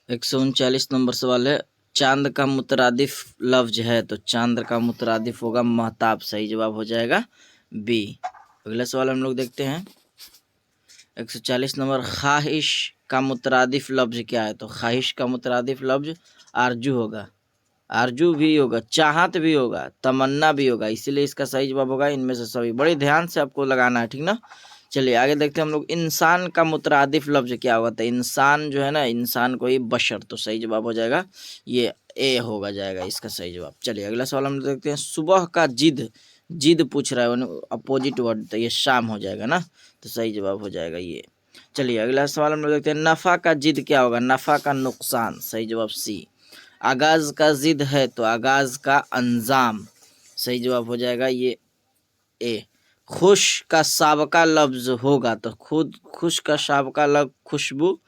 139 number सवाल है, चांद का मुतरादिफ लफ्ज है तो चांद का मुतरादिफ होगा महताब। सही जवाब हो जाएगा बी। अगला सवाल हम लोग देखते हैं 140 नंबर, ख्वाहिश का मुतरादिफ लफ्ज क्या है? तो ख्वाहिश का मुतरादिफ लफ्ज आरजू होगा। आरजू भी होगा, चाहत भी होगा, तमन्ना भी होगा, इसीलिए इसका सही जवाब होगा इनमें से सभी। बड़े ध्यान से आपको लगाना है, ठीक ना। चलिए आगे देखते हैं हम लोग, इंसान का मुतरादिफ लफ्ज क्या होगा? तो इंसान जो है ना, इंसान को ही बशर, तो सही जवाब हो जाएगा ये ए होगा जाएगा इसका सही जवाब। चलिए अगला सवाल हम लोग देखते हैं, सुबह का जिद, जिद पूछ रहा है अपोजिट वर्ड, तो ये शाम हो जाएगा ना, तो सही जवाब हो जाएगा ये। चलिए अगला सवाल हम लोग देखते हैं, नफ़ा का जिद क्या होगा? नफ़ा का नुकसान, सही जवाब सी। आगाज का जिद है तो आगाज का अंजाम, सही जवाब हो जाएगा ये ए। खुश का साबका लफ्ज होगा तो खुद खुश का साबका लफ्ज खुशबू,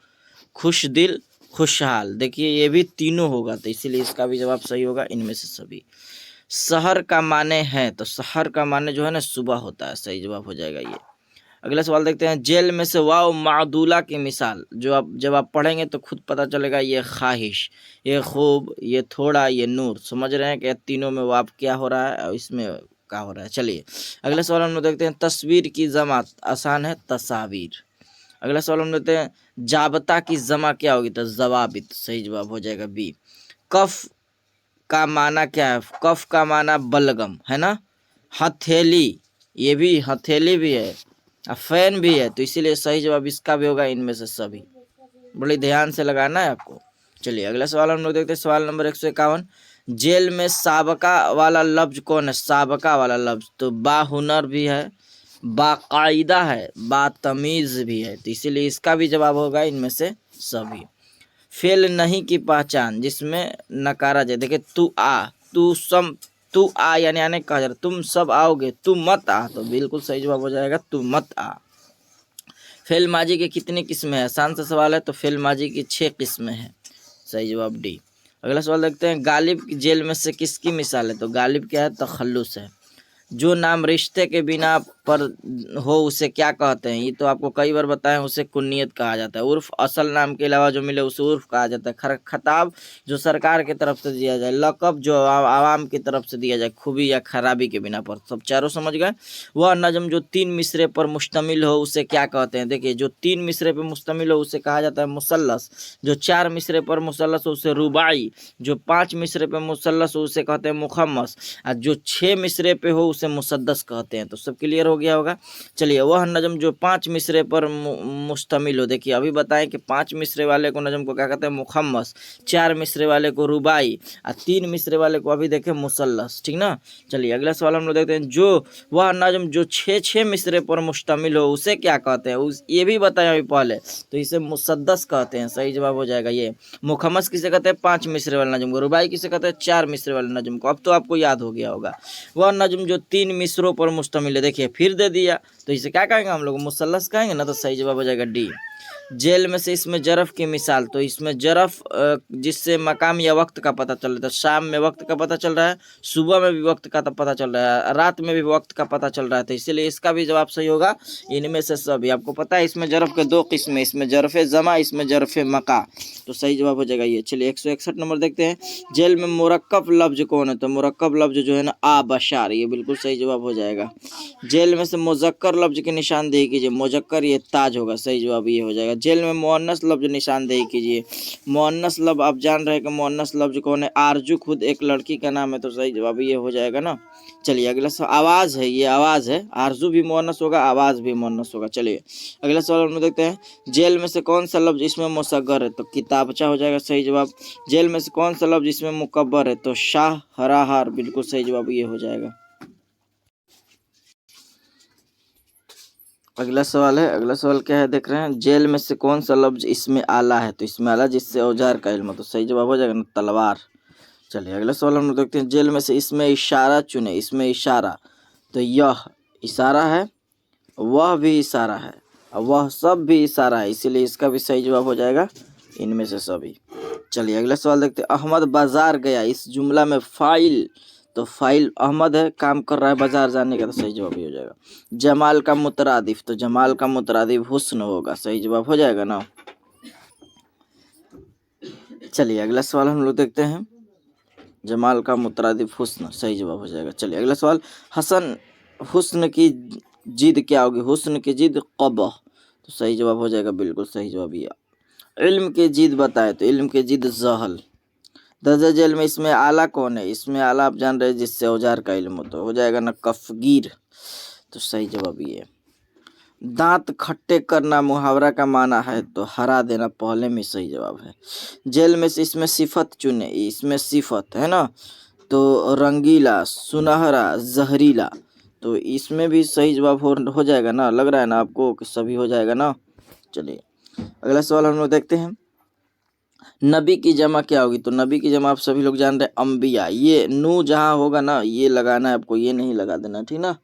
खुश दिल, खुशहाल। देखिए ये भी तीनों होगा, तो इसीलिए इसका भी जवाब सही होगा इनमें से सभी। सहर का माने है तो सहर का माने जो है ना सुबह होता है, सही जवाब हो जाएगा ये। अगला सवाल देखते हैं, जेल में से वाव मादूला की मिसाल, जो आप जब आप पढ़ेंगे तो खुद पता चलेगा। ये ख्वाहिश, ये खूब, ये थोड़ा, ये नूर। समझ रहे हैं कि तीनों में वाव क्या हो रहा है और इसमें क्या हो रहा है। चलिए अगला सवाल हम लोग देखते हैं, तस्वीर की जमा आसान है तस्वीर। अगला सवाल हम देखते हैं, जाबता की जमा क्या होगी? तो जवाबित, सही जवाब हो जाएगा बी। कफ का माना क्या है? कफ का माना बलगम है ना। हथेली, ये भी हथेली भी है, फैन भी है, तो इसीलिए सही जवाब इसका भी होगा इनमें से सभी। बड़ी ध्यान से लगाना है आपको। चलिए अगला सवाल हम लोग देखते हैं, सवाल नंबर 151, जेल में साबका वाला लफ्ज कौन है? साबका वाला लफ्ज तो बाहुनर भी है, बाकायदा है, बातमीज भी है, तो इसीलिए इसका भी जवाब होगा इनमें से सभी। फेल नहीं की पहचान, जिसमें नकारा जाए, देखिए तू आ, तू आ यानी आने कहा जा रहा, तुम सब आओगे, तू मत आ, तो बिल्कुल सही जवाब हो जाएगा तू मत आ। फेल माजी की कितनी किस्में हैं? आसान सा सवाल है, तो फेल माजी की 6 किस्में हैं, सही जवाब डी। अगला सवाल देखते हैं, गालिब जेल में से किसकी मिसाल है? तो गालिब क्या है? तखल्लुस है। जो नाम रिश्ते के बिना पर हो उसे क्या कहते हैं? ये तो आपको कई बार बताएं, उसे कुन्नियत कहा जाता है। उर्फ असल नाम के अलावा जो मिले उसे उर्फ कहा जाता है। खताब जो सरकार की तरफ से दिया जाए, लक़ब जो आवाम की तरफ से दिया जाए खूबी या खराबी के बिना पर। सब चारों समझ गए। वह नज़म जो 3 मिसरे पर मुश्तमिल हो उसे क्या कहते हैं? देखिए जो 3 मिसरे पर मुश्तमिल हो उसे कहा जाता है मुसल्लस। जो 4 मिसरे पर मुसल्लस हो उसे रुबाई। जो 5 मिसरे पर मुसल्लस हो उसे कहते हैं मुखम्मस। और जो 6 मिसरे पे हो उसे मुसद्दस कहते हैं। तो सब क्लियर हो गया होगा। चलिए वह नज़म जो 5 मिसरे पर मुश्तमिल हो, देखिए अभी बताएं कि 5 मिसरे वाले को नज़म को क्या कहते हैं? मुखम्मस। 4 मिसरे वाले को रुबाई और 3 मिसरे वाले को अभी देखें मुसल्लस, ठीक ना। चलिए अगला सवाल हम लोग देखते हैं, जो वह नज़म जो 6 मिसरे पर मुश्तमिल हो उसे क्या कहते हैं? ये भी बताएं अभी पहले, तो इसे मुसद्दस कहते हैं, सही जवाब हो जाएगा ये। मुखम्मस किसे कहते हैं? 5 मिसरे वाले नज़म को। रुबाई किसे कहते हैं? 4 मिसरे वाले नज़म को। अब तो आपको याद हो गया होगा। वह नज़म जो 3 मिसरों पर मुश्तमिल है, देखिए फिर दे दिया, तो इसे क्या कहेंगे हम लोग? मुसल्लस कहेंगे ना, तो सही जवाब हो जाएगा डी। जेल में से इसमें जरफ की मिसाल, तो इसमें जरफ जिससे मकाम या वक्त का पता चल रहा है। शाम में वक्त का पता चल रहा है, सुबह में भी वक्त का पता चल रहा है, रात में भी वक्त का पता चल रहा है, तो इसीलिए इसका भी जवाब सही होगा इनमें से सभी। आपको पता है इसमें जरफ के 2 किस्में, इसमें जरफ जमा, इसमें जरफ मका, तो सही जवाब हो जाएगा ये। चलिए 161 नंबर देखते हैं, जेल में मुरक्कब लफ्ज कौन है? तो मुरक्कब लफ्ज जो है ना आबशार, ये बिल्कुल सही जवाब हो जाएगा। जेल में से मुजक्कर लफ्ज की निशानदेही कीजिए। मुजक्कर ये ताज होगा, सही जवाब ये हो जाएगा। जेल में मुअन्नस लफ्ज निशानदेही कीजिए। मुअन्नस लफ्ज आप जान रहे हैं कि मुअन्नस लफ्ज कौन है? आरजू खुद एक लड़की का नाम है, तो सही जवाब ये हो जाएगा ना। चलिए अगला आवाज़ है, ये आवाज़ है, आरजू भी मुअन्नस होगा, आवाज़ भी मुअन्नस होगा। चलिए अगला सवाल हम देखते हैं, जेल में से कौन सा लफ्ज इसमें मुसग्गर है? तो किताबचा हो जाएगा सही जवाब। जेल में से कौन सा लफ्ज इसमें मुकब्बर है? तो शाह हराहार, बिल्कुल सही जवाब ये हो जाएगा। अगला सवाल है, अगला सवाल क्या है देख रहे हैं, जेल में से कौन सा लफ्ज इसमें आला है? तो इसमें आला जिससे औजार का इल्म, तो सही जवाब हो जाएगा ना तलवार। चलिए अगला सवाल हम लोग देखते हैं, जेल में से इसमें इशारा चुने। इसमें इशारा, तो यह इशारा है, वह भी इशारा है, और वह सब भी इशारा है, इसीलिए इसका भी सही जवाब हो जाएगा इनमें से सभी। चलिए अगला सवाल देखते हैं, अहमद बाजार गया, इस जुमला में फाइल, तो फाइल अहमद है, काम कर रहा है बाजार जाने का, तो सही जवाब ही हो जाएगा। जमाल का मुतरादिफ, तो जमाल का मुतरादिफ हुस्न होगा, सही जवाब हो जाएगा ना। चलिए अगला सवाल हम लोग देखते हैं। जमाल का मुतरादिफ हुस्न, सही जवाब हो जाएगा। चलिए अगला सवाल, हसन हुस्न की जिद क्या होगी? हुस्न की जिद क़बह, तो सही जवाब हो जाएगा, बिल्कुल सही जवाब ये। इल्म की जिद बताए तो इल्म की जिद जहल। दर्जा जेल में इसमें आला कौन है? इसमें आला आप जान रहे हैं जिससे औजार का इल्म हो, तो हो जाएगा ना कफगीर, तो सही जवाब ये है। दांत खट्टे करना मुहावरा का माना है तो हरा देना पहले में सही जवाब है। जेल में से इसमें सिफत चुने, इसमें सिफत है ना, तो रंगीला, सुनहरा, जहरीला, तो इसमें भी सही जवाब हो जाएगा ना, लग रहा है ना आपको कि सभी हो जाएगा ना। चलिए अगला सवाल हम लोग देखते हैं। नबी की जमा क्या होगी? तो नबी की जमा आप सभी लोग जान रहे हैं, अंबिया। ये नू जहाँ होगा ना ये लगाना है आपको, ये नहीं लगा देना, ठीक ना।